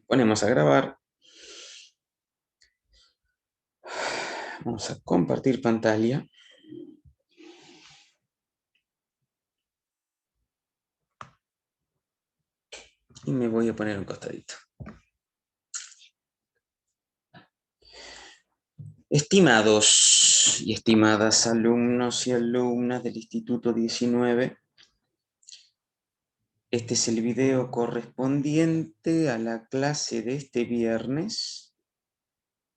Ponemos a grabar. Vamos a compartir pantalla. Y me voy a poner un costadito. Estimados y estimadas alumnos y alumnas del Instituto 19, este es el video correspondiente a la clase de este viernes.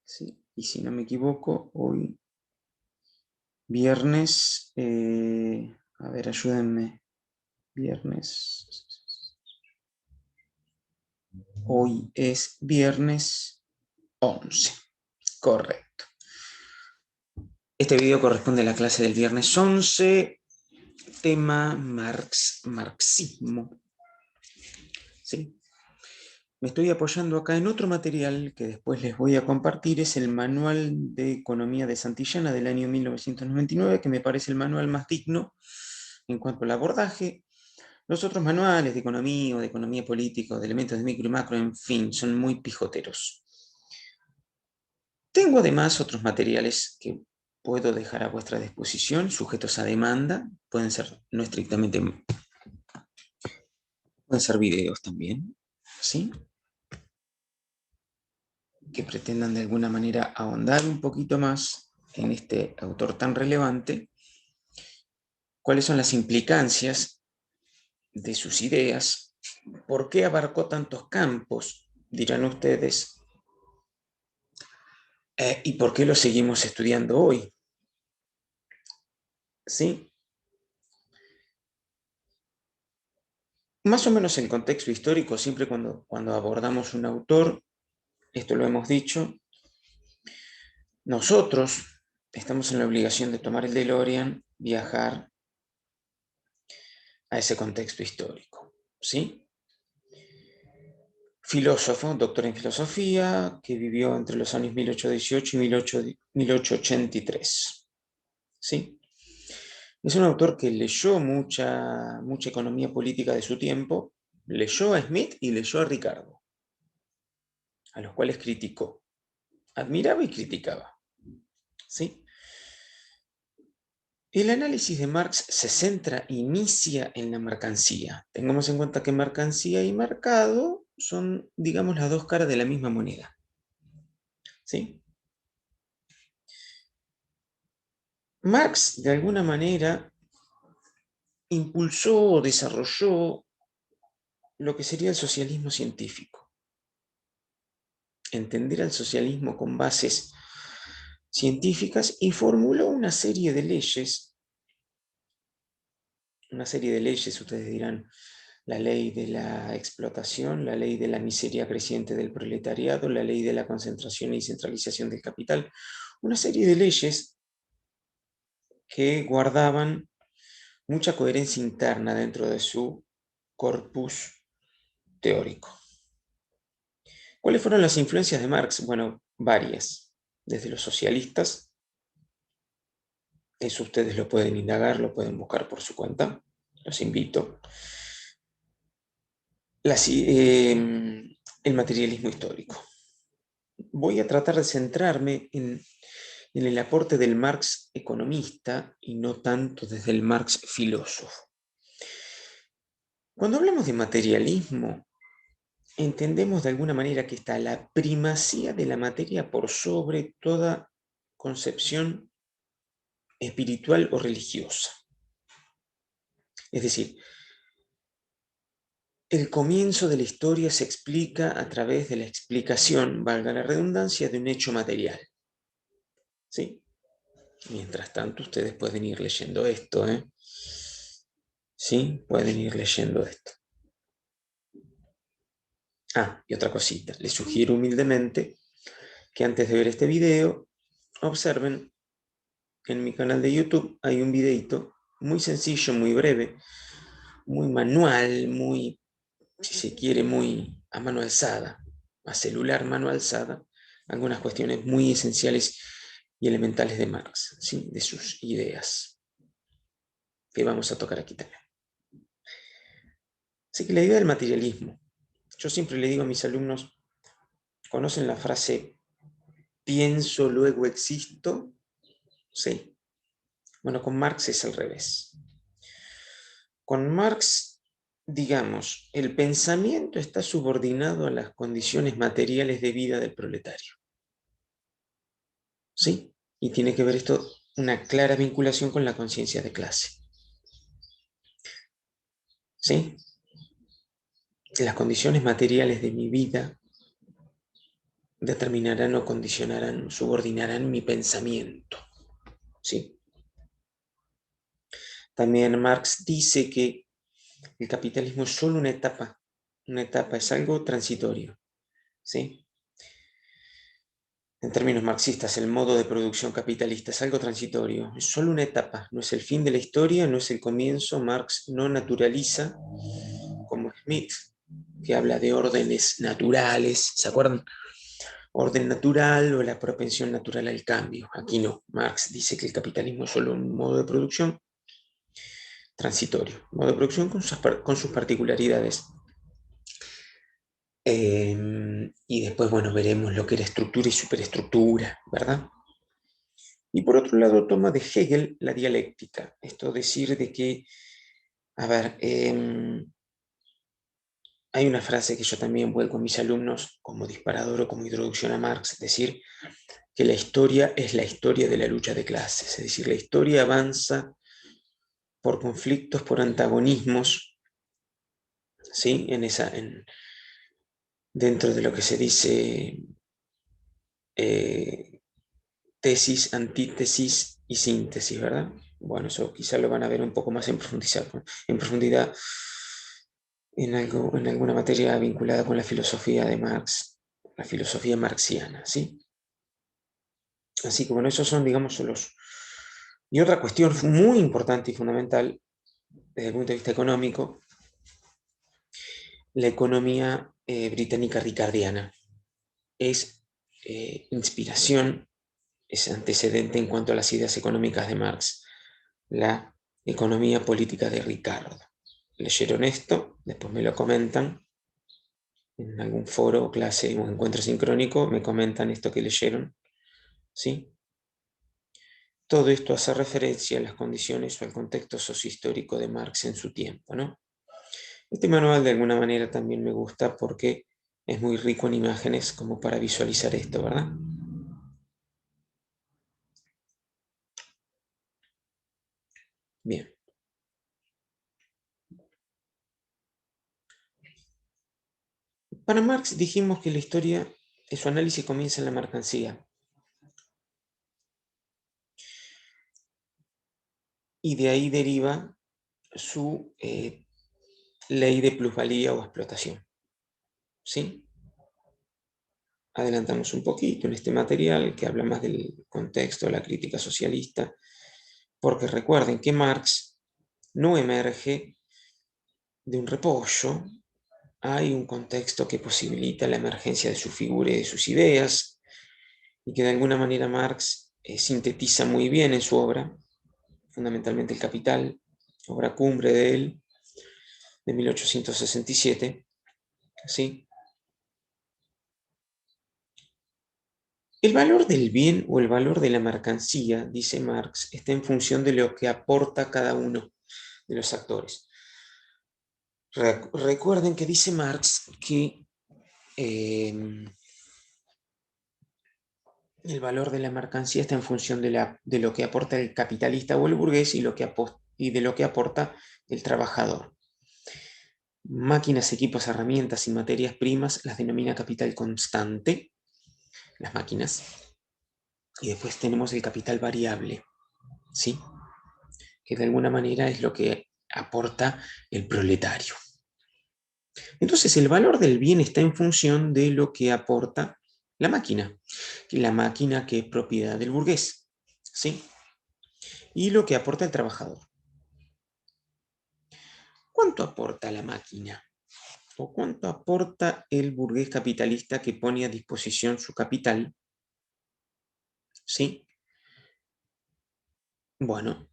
¿Sí? Y si no me equivoco, hoy viernes, a ver, ayúdenme, viernes, hoy es viernes 11, correcto. Este video corresponde a la clase del viernes 11, tema marxismo. ¿Sí? Me estoy apoyando acá en otro material que después les voy a compartir, es el Manual de Economía de Santillana del año 1999, que me parece el manual más digno en cuanto al abordaje. Los otros manuales de economía o de economía política o de elementos de micro y macro, en fin, son muy pijoteros. Tengo además otros materiales que puedo dejar a vuestra disposición, sujetos a demanda, pueden ser no estrictamente, pueden ser videos también, ¿sí? Que pretendan de alguna manera ahondar un poquito más en este autor tan relevante, cuáles son las implicancias de sus ideas, por qué abarcó tantos campos, dirán ustedes, y por qué lo seguimos estudiando hoy. ¿Sí? Más o menos en contexto histórico, siempre cuando abordamos un autor, esto lo hemos dicho, nosotros estamos en la obligación de tomar el DeLorean, viajar a ese contexto histórico. ¿Sí? Filósofo, doctor en filosofía, que vivió entre los años 1818 y 1883. ¿Sí? Es un autor que leyó mucha economía política de su tiempo, leyó a Smith y leyó a Ricardo, a los cuales criticó, admiraba y criticaba. ¿Sí? El análisis de Marx inicia en la mercancía. Tengamos en cuenta que mercancía y mercado son, digamos, las dos caras de la misma moneda. ¿Sí? Marx, de alguna manera, impulsó o desarrolló lo que sería el socialismo científico. Entender al socialismo con bases científicas y formuló una serie de leyes, ustedes dirán, la ley de la explotación, la ley de la miseria creciente del proletariado, la ley de la concentración y centralización del capital, una serie de leyes que guardaban mucha coherencia interna dentro de su corpus teórico. ¿Cuáles fueron las influencias de Marx? Bueno, varias. Desde los socialistas, eso ustedes lo pueden indagar, lo pueden buscar por su cuenta, los invito. El materialismo histórico. Voy a tratar de centrarme en el aporte del Marx economista y no tanto desde el Marx filósofo. Cuando hablamos de materialismo, entendemos de alguna manera que está la primacía de la materia por sobre toda concepción espiritual o religiosa. Es decir, el comienzo de la historia se explica a través de la explicación, valga la redundancia, de un hecho material. ¿Sí? Mientras tanto, ustedes pueden ir leyendo esto, ¿eh? ¿Sí? Pueden ir leyendo esto. Ah, y otra cosita. Les sugiero humildemente que antes de ver este video, observen en mi canal de YouTube, hay un videito muy sencillo, muy breve, muy manual, muy, si se quiere, muy a mano alzada, a celular mano alzada, algunas cuestiones muy esenciales y elementales de Marx, ¿sí? De sus ideas, que vamos a tocar aquí también. Así que la idea del materialismo, yo siempre le digo a mis alumnos, ¿Conocen la frase pienso, luego existo? Sí. Bueno, con Marx es al revés. Con Marx, digamos, el pensamiento está subordinado a las condiciones materiales de vida del proletario. ¿Sí? Y tiene que ver esto una clara vinculación con la conciencia de clase. ¿Sí? Las condiciones materiales de mi vida determinarán o condicionarán, subordinarán mi pensamiento. ¿Sí? También Marx dice que el capitalismo es solo una etapa es algo transitorio. ¿Sí? En términos marxistas, el modo de producción capitalista es algo transitorio, es solo una etapa, no es el fin de la historia, no es el comienzo. Marx no naturaliza, como Smith, que habla de órdenes naturales, ¿se acuerdan? Orden natural o la propensión natural al cambio. Aquí no, Marx dice que el capitalismo es solo un modo de producción transitorio, modo de producción con sus particularidades. Y después, bueno, veremos lo que era estructura y superestructura, ¿verdad? Y por otro lado, toma de Hegel la dialéctica. Esto decir de que, a ver, hay una frase que yo también vuelco a mis alumnos como disparador o como introducción a Marx, es decir, que la historia es la historia de la lucha de clases, es decir, la historia avanza por conflictos, por antagonismos, ¿sí? Dentro de lo que se dice eh, tesis, antítesis y síntesis, ¿verdad? Bueno, eso quizá lo van a ver un poco más en profundidad en alguna materia vinculada con la filosofía de Marx, la filosofía marxiana, ¿sí? Así que bueno, esos son, digamos, los... Y otra cuestión muy importante y fundamental desde el punto de vista económico, la economía británica ricardiana. Es inspiración, es antecedente en cuanto a las ideas económicas de Marx, la economía política de Ricardo. Leyeron esto, después me lo comentan en algún foro, clase o encuentro sincrónico, me comentan esto que leyeron, ¿sí? Todo esto hace referencia a las condiciones o al contexto sociohistórico de Marx en su tiempo, ¿no? Este manual de alguna manera también me gusta porque es muy rico en imágenes como para visualizar esto, ¿verdad? Bien. Para Marx dijimos que la historia, su análisis comienza en la mercancía. Y de ahí deriva su ley de plusvalía o explotación. ¿Sí? Adelantamos un poquito en este material que habla más del contexto de la crítica socialista, porque recuerden que Marx no emerge de un repollo, hay un contexto que posibilita la emergencia de su figura y de sus ideas, y que de alguna manera Marx sintetiza muy bien en su obra, fundamentalmente El Capital, obra cumbre de él, de 1867, ¿sí? El valor del bien o el valor de la mercancía, dice Marx, está en función de lo que aporta cada uno de los actores. Recuerden que dice Marx que el valor de la mercancía está en función de lo que aporta el capitalista o el burgués y de lo que aporta el trabajador. Máquinas, equipos, herramientas y materias primas las denomina capital constante, las máquinas. Y después tenemos el capital variable, ¿sí? Que de alguna manera es lo que aporta el proletario. Entonces el valor del bien está en función de lo que aporta la máquina que es propiedad del burgués, ¿sí? Y lo que aporta el trabajador. ¿Cuánto aporta la máquina? ¿O cuánto aporta el burgués capitalista que pone a disposición su capital? ¿Sí? Bueno,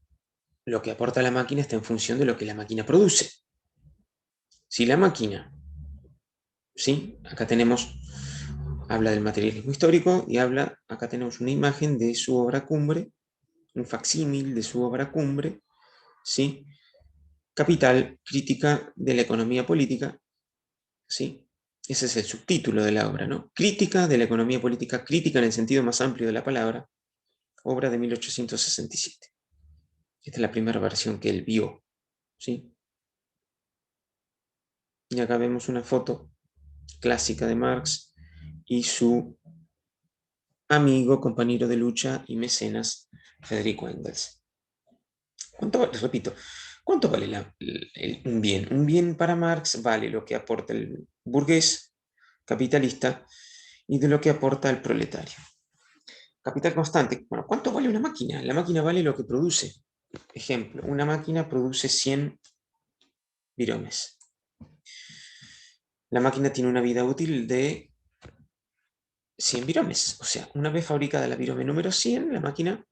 lo que aporta la máquina está en función de lo que la máquina produce. Si la máquina, ¿sí? Acá tenemos habla del materialismo histórico y habla, acá tenemos una imagen de su obra cumbre, un facsímil de su obra cumbre, ¿sí? Capital, crítica de la economía política, ¿sí? Ese es el subtítulo de la obra, ¿no? Crítica de la economía política, crítica en el sentido más amplio de la palabra, obra de 1867. Esta es la primera versión que él vio, ¿sí? Y acá vemos una foto clásica de Marx y su amigo, compañero de lucha y mecenas, Federico Engels. Les repito, ¿cuánto vale un bien? Un bien para Marx vale lo que aporta el burgués capitalista y de lo que aporta el proletario. Capital constante. Bueno, ¿cuánto vale una máquina? La máquina vale lo que produce. Ejemplo, una máquina produce 100 viromes. La máquina tiene una vida útil de 100 viromes. O sea, una vez fabricada la virome número 100, la máquina,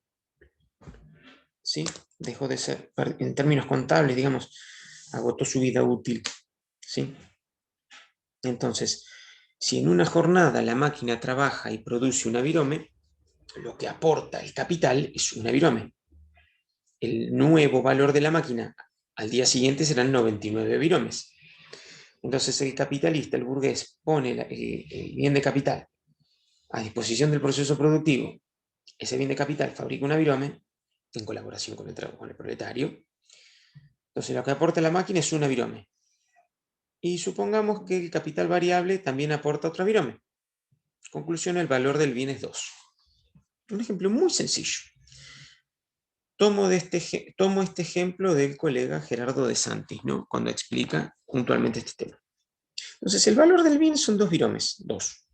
¿sí?, dejó de ser, en términos contables, digamos, agotó su vida útil, ¿sí? Entonces, si en una jornada la máquina trabaja y produce una virome, lo que aporta el capital es una virome. El nuevo valor de la máquina al día siguiente serán 99 viromes. Entonces el capitalista, el burgués, pone el bien de capital a disposición del proceso productivo. Ese bien de capital fabrica una virome en colaboración con el proletario. Entonces lo que aporta la máquina es una virome. Y supongamos que el capital variable también aporta otra virome. Conclusión, el valor del bien es 2. Un ejemplo muy sencillo. Tomo este ejemplo del colega Gerardo de Santis, ¿no?, cuando explica puntualmente este tema. Entonces, el valor del bien son 2 viromes, 2.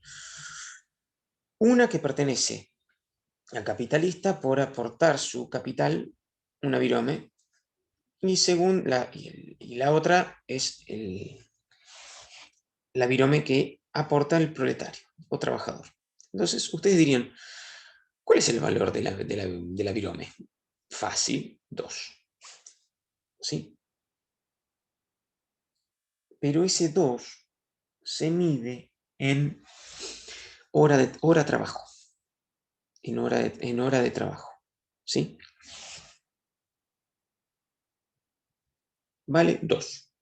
Una que pertenece al capitalista por aportar su capital, una virome, y la otra es la virome que aporta el proletario o trabajador. Entonces, ustedes dirían, ¿cuál es el valor de la virome? Fácil, 2. ¿Sí? Pero ese 2 se mide en hora trabajo, en hora de trabajo. ¿Sí? Vale 2.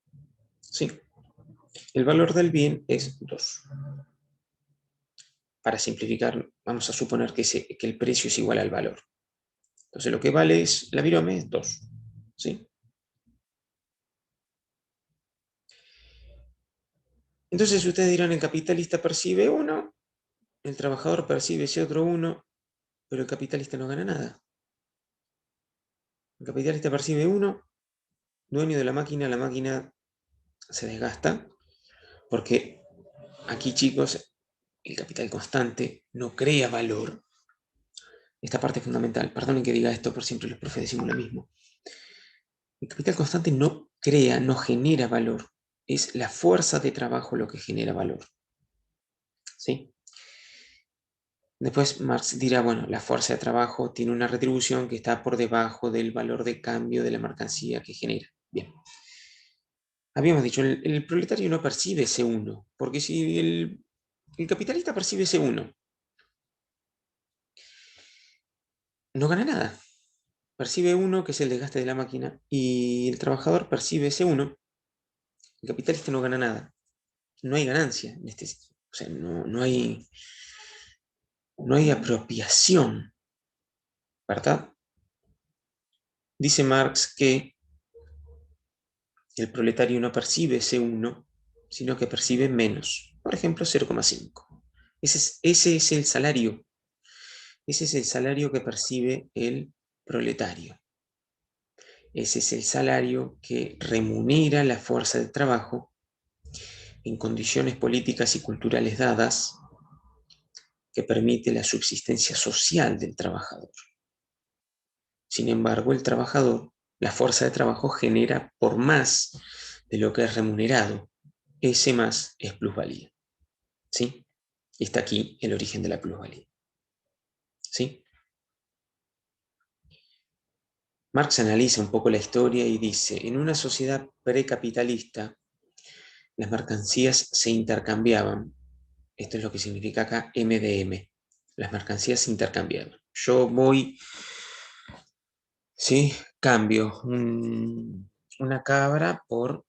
¿Sí? El valor del bien es 2. Para simplificar, vamos a suponer que el precio es igual al valor. Entonces lo que vale es la virome es 2. ¿Sí? Entonces ustedes dirán, el capitalista percibe 1, el trabajador percibe ese otro 1, pero el capitalista no gana nada. El capitalista percibe 1, dueño de la máquina se desgasta, porque aquí, chicos, el capital constante no crea valor. Esta parte es fundamental. Perdonen que diga esto, por siempre los profes decimos lo mismo. El capital constante no crea, no genera valor. Es la fuerza de trabajo lo que genera valor. ¿Sí? Después Marx dirá, bueno, la fuerza de trabajo tiene una retribución que está por debajo del valor de cambio de la mercancía que genera. Bien. Habíamos dicho, el proletario no percibe ese 1, porque si el capitalista percibe ese 1, no gana nada. Percibe 1, que es el desgaste de la máquina, y el trabajador percibe ese 1, el capitalista no gana nada. No hay ganancia en este sitio. O sea, no hay apropiación, ¿verdad? Dice Marx que el proletario no percibe ese 1, sino que percibe menos. Por ejemplo, 0,5. Ese es el salario. Ese es el salario que percibe el proletario. Ese es el salario que remunera la fuerza de trabajo en condiciones políticas y culturales dadas, que permite la subsistencia social del trabajador. Sin embargo, el trabajador, la fuerza de trabajo genera por más de lo que es remunerado. Ese más es plusvalía. ¿Sí? Y está aquí el origen de la plusvalía. ¿Sí? Marx analiza un poco la historia y dice, en una sociedad precapitalista, las mercancías se intercambiaban Esto es lo que significa acá MDM, las mercancías intercambiables. Yo voy, ¿sí? Cambio una cabra por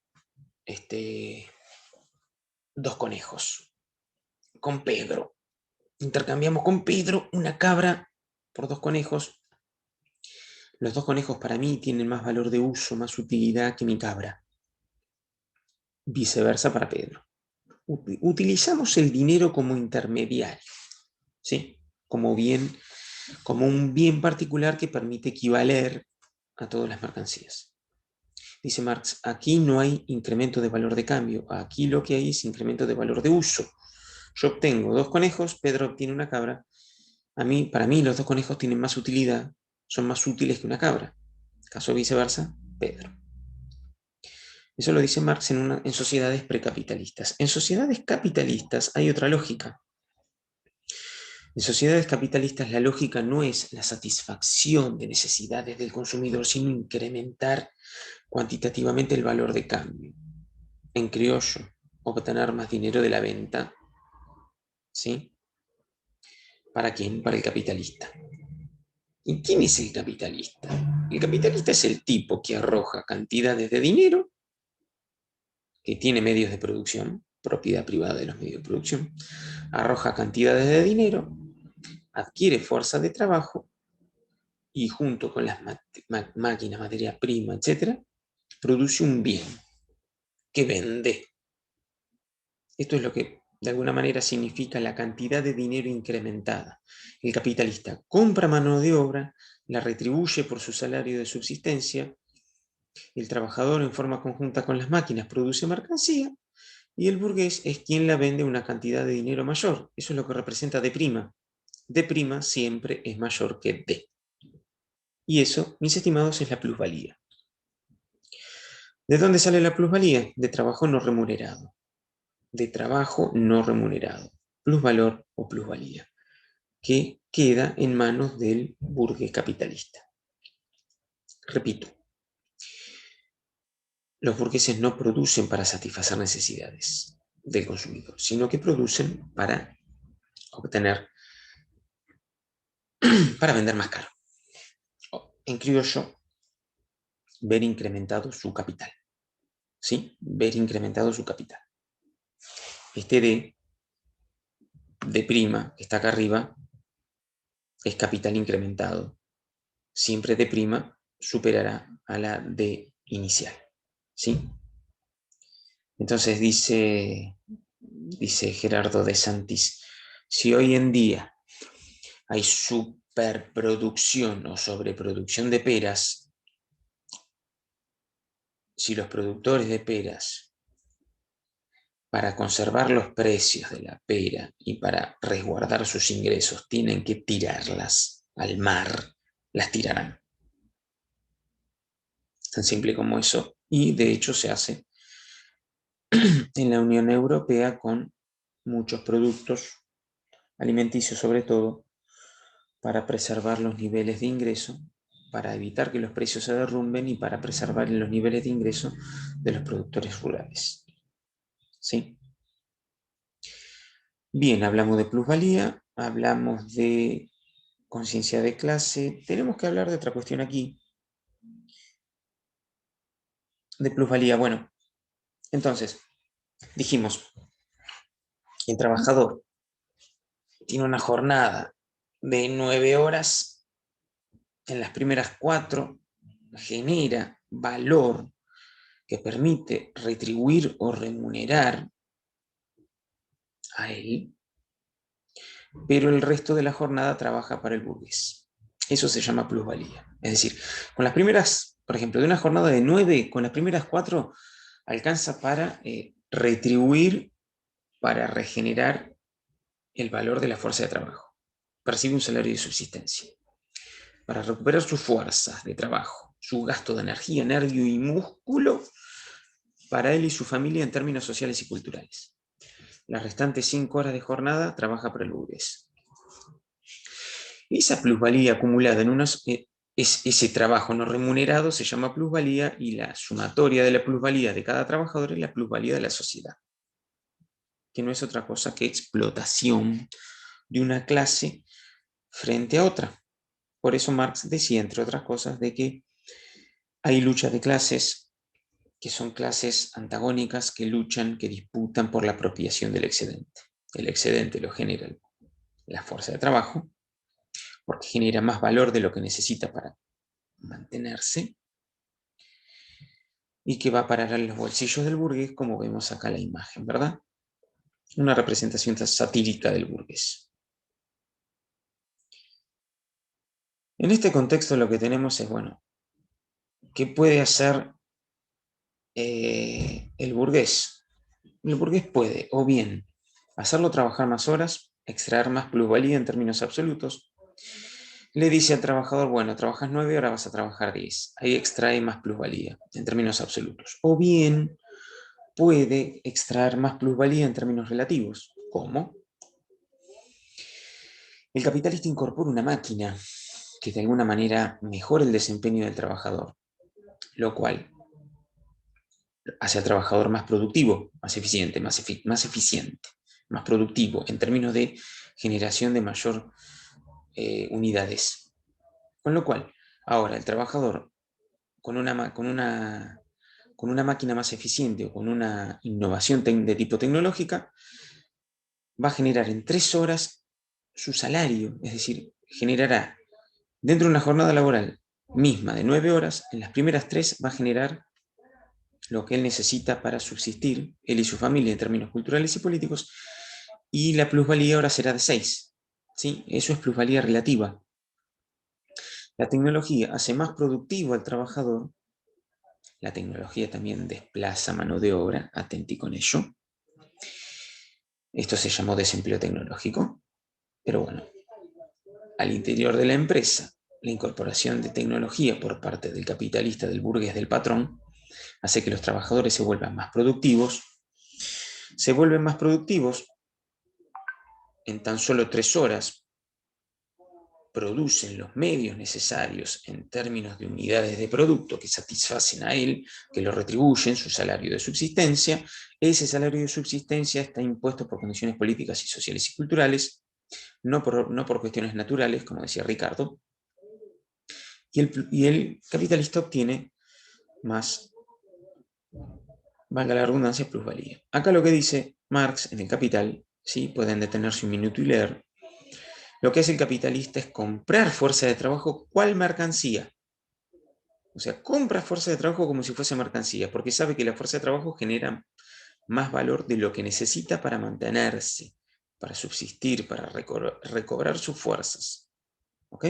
2 conejos. Con Pedro. Intercambiamos con Pedro una cabra por 2 conejos. Los 2 conejos para mí tienen más valor de uso, más utilidad que mi cabra. Viceversa para Pedro. Utilizamos el dinero como intermediario, ¿sí? Como un bien particular que permite equivaler a todas las mercancías. Dice Marx, aquí no hay incremento de valor de cambio, aquí lo que hay es incremento de valor de uso. Yo obtengo 2 conejos, Pedro obtiene una cabra. Para mí los 2 conejos tienen más utilidad, son más útiles que una cabra. Caso viceversa, Pedro. Eso lo dice Marx en sociedades precapitalistas. En sociedades capitalistas hay otra lógica. En sociedades capitalistas la lógica no es la satisfacción de necesidades del consumidor, sino incrementar cuantitativamente el valor de cambio. En criollo, obtener más dinero de la venta. ¿Sí? ¿Para quién? Para el capitalista. ¿Y quién es el capitalista? El capitalista es el tipo que arroja cantidades de dinero, que tiene medios de producción, propiedad privada de los medios de producción, arroja cantidades de dinero, adquiere fuerza de trabajo y junto con las máquinas, materia prima, etc., produce un bien que vende. Esto es lo que de alguna manera significa la cantidad de dinero incrementada. El capitalista compra mano de obra, la retribuye por su salario de subsistencia, el trabajador en forma conjunta con las máquinas produce mercancía y el burgués es quien la vende a una cantidad de dinero mayor. Eso es lo que representa D'. D' siempre es mayor que D. Y eso, mis estimados, es la plusvalía. ¿De dónde sale la plusvalía? De trabajo no remunerado. De trabajo no remunerado. Plusvalor o plusvalía, que queda en manos del burgués capitalista. Repito, los burgueses no producen para satisfacer necesidades del consumidor, sino que producen para obtener, para vender más caro. En criollo, ver incrementado su capital. ¿Sí? Ver incrementado su capital. Este D', que está acá arriba, es capital incrementado. Siempre D' superará a la D inicial. ¿Sí? Entonces dice Gerardo de Santis, si hoy en día hay superproducción o sobreproducción de peras, si los productores de peras, para conservar los precios de la pera y para resguardar sus ingresos, tienen que tirarlas al mar, las tirarán. Tan simple como eso. Y de hecho se hace en la Unión Europea con muchos productos alimenticios, sobre todo, para preservar los niveles de ingreso, para evitar que los precios se derrumben y para preservar los niveles de ingreso de los productores rurales. ¿Sí? Bien, hablamos de plusvalía, hablamos de conciencia de clase, tenemos que hablar de otra cuestión aquí, de plusvalía. Bueno, entonces, dijimos, el trabajador tiene una jornada de 9 horas, en las primeras 4 genera valor que permite retribuir o remunerar a él, pero el resto de la jornada trabaja para el burgués. Eso se llama plusvalía. Es decir, con las primeras, por ejemplo, de una jornada de 9, con las primeras 4 alcanza para retribuir, para regenerar el valor de la fuerza de trabajo. Percibe un salario de subsistencia. Para recuperar sus fuerzas de trabajo, su gasto de energía, nervio y músculo, para él y su familia en términos sociales y culturales. Las restantes 5 horas de jornada trabaja para el burgués. Esa plusvalía acumulada en ese trabajo no remunerado se llama plusvalía y la sumatoria de la plusvalía de cada trabajador es la plusvalía de la sociedad. ¿Ok? que no es otra cosa que explotación de una clase frente a otra. Por eso Marx decía, entre otras cosas, de que hay lucha de clases que son clases antagónicas que luchan, que disputan por la apropiación del excedente. El excedente lo genera la fuerza de trabajo, porque genera más valor de lo que necesita para mantenerse, y que va a parar a los bolsillos del burgués, como vemos acá la imagen, ¿verdad? Una representación satírica del burgués. En este contexto lo que tenemos es, bueno, ¿qué puede hacer el burgués? El burgués puede, o bien, hacerlo trabajar más horas, extraer más plusvalía en términos absolutos. Le dice al trabajador, bueno, trabajas 9, ahora vas a trabajar 10. Ahí extrae más plusvalía en términos absolutos. O bien, puede extraer más plusvalía en términos relativos. ¿Cómo? El capitalista incorpora una máquina que de alguna manera mejora el desempeño del trabajador, lo cual hace al trabajador más productivo, más eficiente, más productivo en términos de generación de mayor unidades. Con lo cual, ahora el trabajador con una máquina más eficiente o con una innovación de tipo tecnológica va a generar en 3 horas su salario, es decir, generará dentro de una jornada laboral misma de 9 horas, en las primeras 3 va a generar lo que él necesita para subsistir, él y su familia en términos culturales y políticos, y la plusvalía ahora será de 6. ¿Sí? Eso es plusvalía relativa. La tecnología hace más productivo al trabajador, la tecnología también desplaza mano de obra, atenti con ello. Esto se llamó desempleo tecnológico, pero bueno, al interior de la empresa, la incorporación de tecnología por parte del capitalista, del burgués, del patrón, hace que los trabajadores se vuelvan más productivos. Se vuelven más productivos en tan solo 3 horas, producen los medios necesarios en términos de unidades de producto que satisfacen a él, que lo retribuyen, su salario de subsistencia. Ese salario de subsistencia está impuesto por condiciones políticas y sociales y culturales, no por cuestiones naturales, como decía Ricardo, y el capitalista obtiene más, valga la redundancia, plusvalía. Acá lo que dice Marx en el Capital, ¿sí? Pueden detenerse un minuto y leer. Lo que hace el capitalista es comprar fuerza de trabajo, ¿cuál mercancía? O sea, compra fuerza de trabajo como si fuese mercancía, porque sabe que la fuerza de trabajo genera más valor de lo que necesita para mantenerse, para subsistir, para recobrar sus fuerzas. ¿Ok?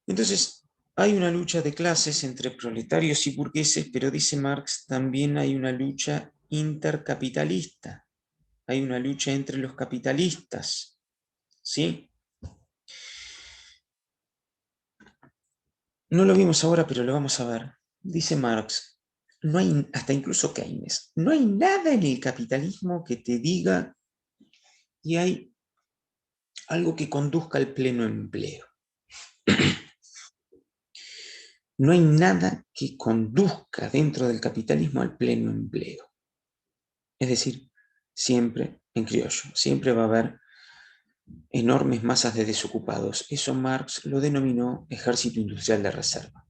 Entonces, hay una lucha de clases entre proletarios y burgueses, pero dice Marx, también hay una lucha intercapitalista. Hay una lucha entre los capitalistas. ¿Sí? No lo vimos ahora, pero lo vamos a ver. Dice Marx, no hay, hasta incluso Keynes, no hay nada en el capitalismo que te diga que hay algo que conduzca al pleno empleo. No hay nada que conduzca dentro del capitalismo al pleno empleo. Es decir, siempre en criollo, siempre va a haber enormes masas de desocupados. Eso Marx lo denominó ejército industrial de reserva.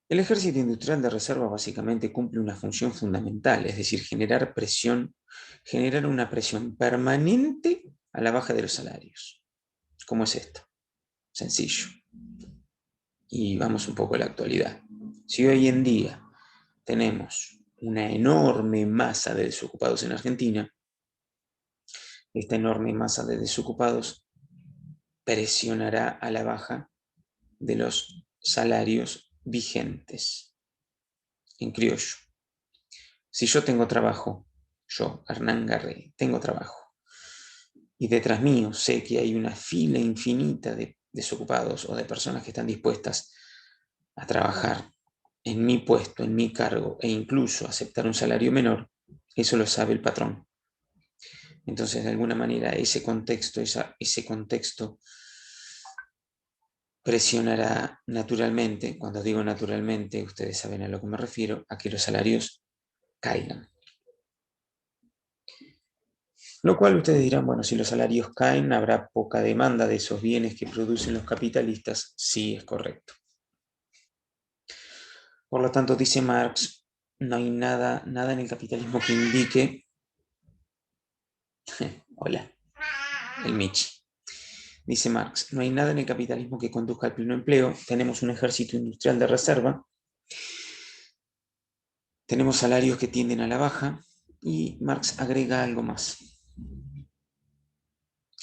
El ejército industrial de reserva básicamente cumple una función fundamental, es decir, generar una presión permanente a la baja de los salarios. ¿Cómo es esto? Sencillo. Y vamos un poco a la actualidad. Si hoy en día tenemos una enorme masa de desocupados en Argentina, esta enorme masa de desocupados presionará a la baja de los salarios vigentes. En criollo. Si yo tengo trabajo, yo, Hernán Garré, tengo trabajo, y detrás mío sé que hay una fila infinita de desocupados o de personas que están dispuestas a trabajar en mi puesto, en mi cargo, e incluso aceptar un salario menor, eso lo sabe el patrón. Entonces, de alguna manera, ese contexto presionará naturalmente, cuando digo naturalmente, ustedes saben a lo que me refiero, a que los salarios caigan. Lo cual ustedes dirán, bueno, si los salarios caen, habrá poca demanda de esos bienes que producen los capitalistas. Sí, es correcto. Por lo tanto, dice Marx, no hay nada en el capitalismo que indique... Hola, el Michi. Dice Marx, no hay nada en el capitalismo que conduzca al pleno empleo. Tenemos un ejército industrial de reserva. Tenemos salarios que tienden a la baja. Y Marx agrega algo más.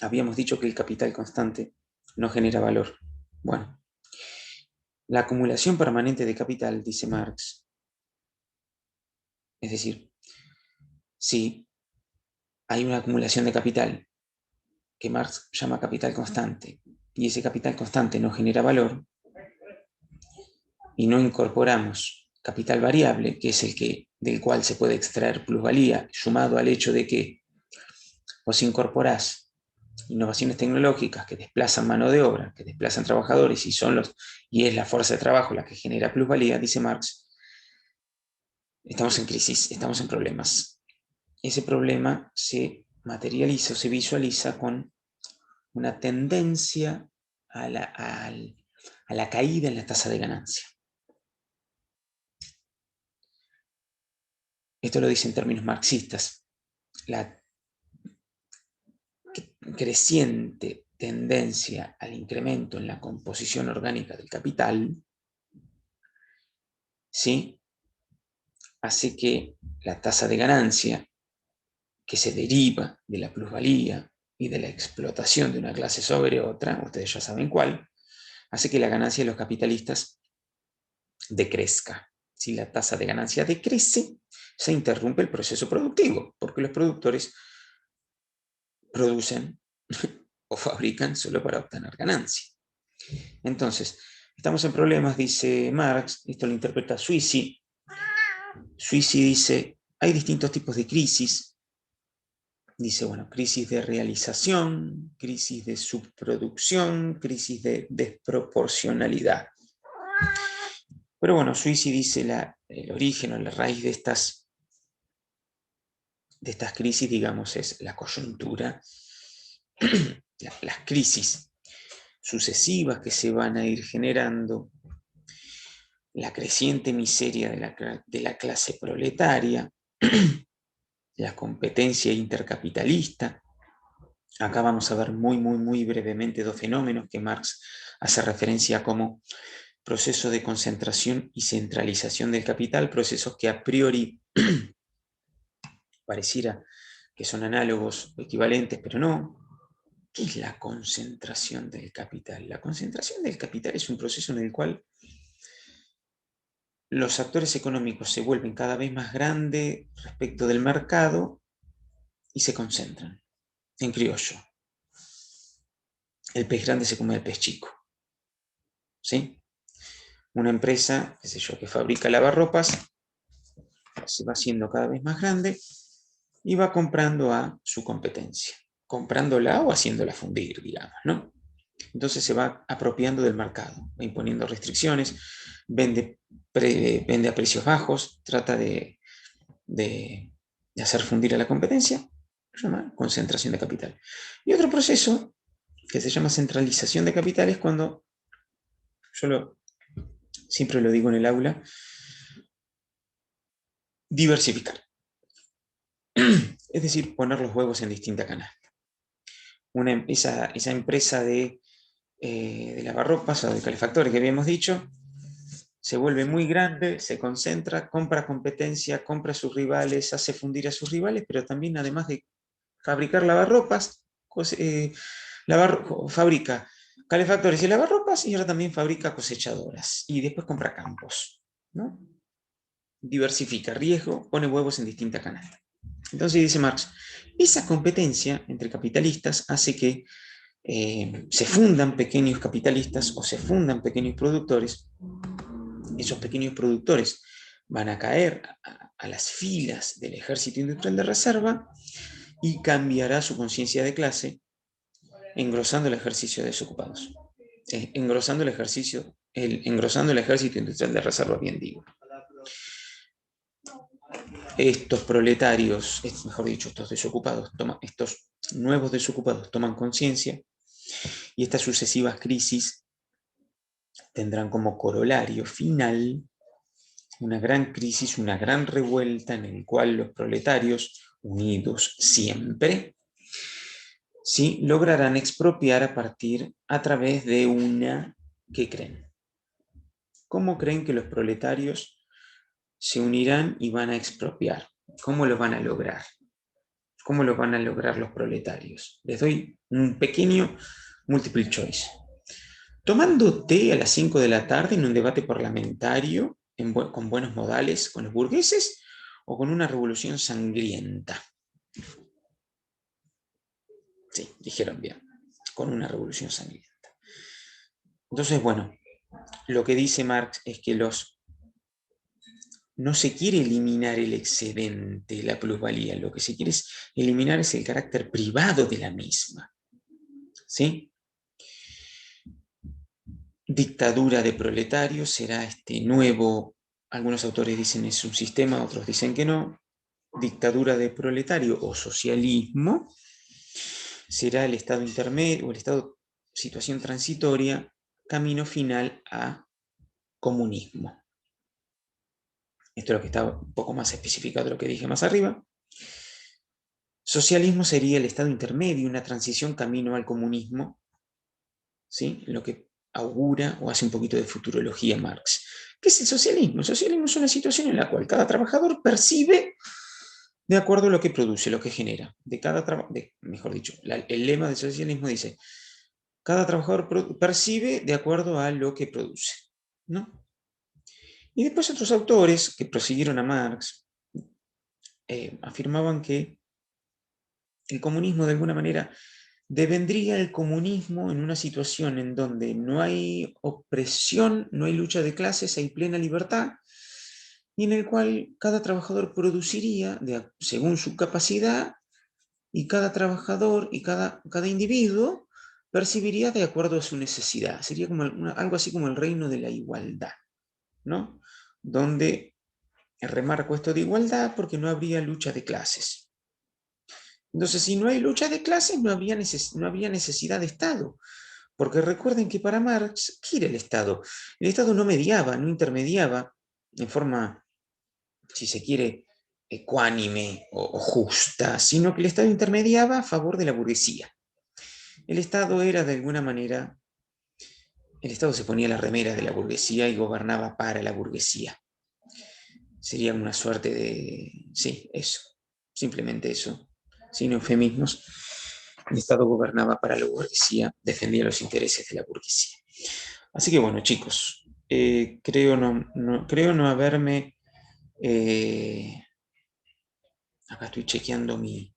Habíamos dicho que el capital constante no genera valor. Bueno, la acumulación permanente de capital, dice Marx, es decir, si hay una acumulación de capital que Marx llama capital constante, y ese capital constante no genera valor, y no incorporamos capital variable, que es del cual se puede extraer plusvalía, sumado al hecho de que vos incorporás innovaciones tecnológicas que desplazan mano de obra, que desplazan trabajadores, y es la fuerza de trabajo la que genera plusvalía, dice Marx, estamos en crisis, estamos en problemas. Ese problema se materializa o se visualiza con una tendencia a la caída en la tasa de ganancia. Esto lo dice en términos marxistas. La creciente tendencia al incremento en la composición orgánica del capital, ¿sí?, hace que la tasa de ganancia que se deriva de la plusvalía y de la explotación de una clase sobre otra, ustedes ya saben cuál, hace que la ganancia de los capitalistas decrezca. Si la tasa de ganancia decrece, se interrumpe el proceso productivo, porque los productores producen o fabrican solo para obtener ganancia. Entonces, estamos en problemas, dice Marx, esto lo interpreta Suisi. Suisi dice, hay distintos tipos de crisis. Dice, bueno, crisis de realización, crisis de subproducción, crisis de desproporcionalidad. Pero bueno, Suisi dice el origen o la raíz de estas crisis, digamos, es la coyuntura, las crisis sucesivas que se van a ir generando, la creciente miseria de la clase proletaria, la competencia intercapitalista. Acá vamos a ver muy brevemente dos fenómenos que Marx hace referencia como proceso de concentración y centralización del capital, procesos que a priori pareciera que son análogos o equivalentes, pero no. ¿Qué es la concentración del capital? La concentración del capital es un proceso en el cual los actores económicos se vuelven cada vez más grandes respecto del mercado y se concentran. En criollo, el pez grande se come al pez chico. ¿Sí? Una empresa, qué sé yo, que fabrica lavarropas, se va haciendo cada vez más grande y va comprando a su competencia, comprándola o haciéndola fundir, digamos, ¿no? Entonces se va apropiando del mercado, va imponiendo restricciones, vende a precios bajos, trata de hacer fundir a la competencia, se llama concentración de capital. Y otro proceso que se llama centralización de capital es cuando, siempre lo digo en el aula, diversificar. Es decir, poner los huevos en distinta canasta. Esa empresa de lavarropas o de calefactores que habíamos dicho, se vuelve muy grande, se concentra, compra competencia, compra a sus rivales, hace fundir a sus rivales, pero también además de fabricar lavarropas, fabrica calefactores y lavarropas y ahora también fabrica cosechadoras y después compra campos, ¿no? Diversifica riesgo, pone huevos en distinta canasta. Entonces dice Marx, esa competencia entre capitalistas hace que se fundan pequeños capitalistas o se fundan pequeños productores. Esos pequeños productores van a caer a las filas del ejército industrial de reserva y cambiará su conciencia de clase, engrosando el ejercicio de desocupados. engrosando el engrosando el ejército industrial de reserva, bien digo. Estos proletarios, mejor dicho, estos desocupados, estos nuevos desocupados toman conciencia y estas sucesivas crisis tendrán como corolario final una gran crisis, una gran revuelta en el cual los proletarios, unidos siempre, ¿sí?, lograrán expropiar a través de una... ¿Qué creen? ¿Cómo creen que los proletarios se unirán y van a expropiar? ¿Cómo lo van a lograr? ¿Cómo lo van a lograr los proletarios? Les doy un pequeño multiple choice. Tomando té a las 5 de la tarde en un debate parlamentario con buenos modales con los burgueses o con una revolución sangrienta. Sí, dijeron bien, con una revolución sangrienta. Entonces, bueno, lo que dice Marx es que no se quiere eliminar el excedente, la plusvalía, lo que se quiere eliminar es el carácter privado de la misma. ¿Sí? Dictadura de proletarios será este nuevo, algunos autores dicen es un sistema, otros dicen que no. Dictadura de proletario o socialismo será el estado intermedio o el estado situación transitoria, camino final a comunismo. Esto es lo que está un poco más especificado de lo que dije más arriba. Socialismo sería el estado intermedio, una transición camino al comunismo, ¿sí?, lo que augura o hace un poquito de futurología Marx. ¿Qué es el socialismo? El socialismo es una situación en la cual cada trabajador percibe de acuerdo a lo que produce, lo que genera. Mejor dicho, el lema del socialismo dice, cada trabajador percibe de acuerdo a lo que produce, ¿no? Y después otros autores que prosiguieron a Marx afirmaban que el comunismo de alguna manera devendría el comunismo en una situación en donde no hay opresión, no hay lucha de clases, hay plena libertad, y en el cual cada trabajador produciría según su capacidad, y cada trabajador y cada individuo percibiría de acuerdo a su necesidad. Sería como algo así como el reino de la igualdad, ¿no? Donde remarco esto de igualdad porque no habría lucha de clases. Entonces, si no hay lucha de clases, no habría necesidad de Estado. Porque recuerden que para Marx, ¿qué era el Estado? El Estado no mediaba, no intermediaba en forma, si se quiere, ecuánime o justa, sino que el Estado intermediaba a favor de la burguesía. El Estado era de alguna manera, el Estado se ponía la remera de la burguesía y gobernaba para la burguesía. Sería una suerte de, sí, eso, simplemente eso, sin eufemismos. El Estado gobernaba para la burguesía, defendía los intereses de la burguesía. Así que bueno, chicos, creo no haberme... acá estoy chequeando mi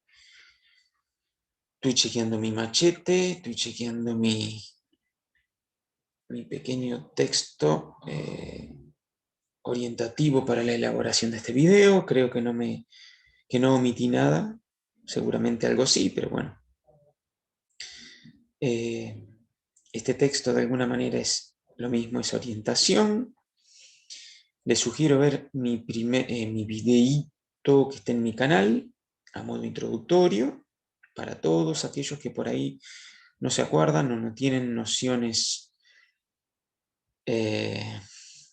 machete, estoy chequeando mi pequeño texto orientativo para la elaboración de este video. Creo que no omití nada, seguramente algo sí, pero bueno. Este texto de alguna manera es lo mismo, es orientación. Les sugiero ver mi videíto que está en mi canal, a modo introductorio, para todos aquellos que por ahí no se acuerdan o no tienen nociones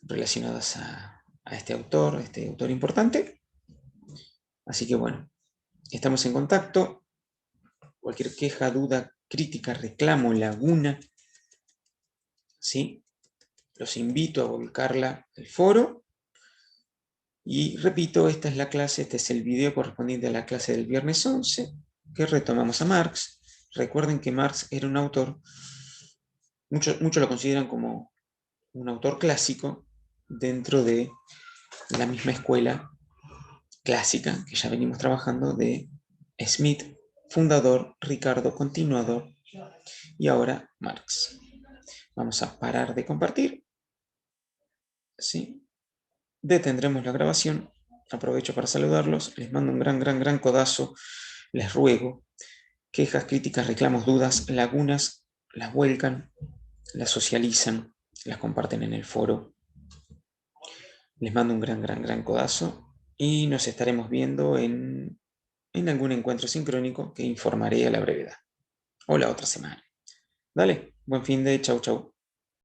relacionadas a este autor importante. Así que bueno, estamos en contacto. Cualquier queja, duda, crítica, reclamo, laguna, ¿sí?, los invito a volcarla al foro. Y repito, esta es la clase, este es el video correspondiente a la clase del viernes 11, que retomamos a Marx. Recuerden que Marx era un autor, muchos lo consideran como un autor clásico dentro de la misma escuela clásica que ya venimos trabajando de Smith, fundador, Ricardo, continuador, y ahora Marx. Vamos a parar de compartir. ¿Sí? Detendremos la grabación. Aprovecho para saludarlos. Les mando un gran codazo. Les ruego. Quejas, críticas, reclamos, dudas, lagunas, las vuelcan las socializan, las comparten en el foro. Les mando un gran codazo y nos estaremos viendo en algún encuentro sincrónico que informaré a la brevedad o la otra semana. Dale, buen fin de chau chau.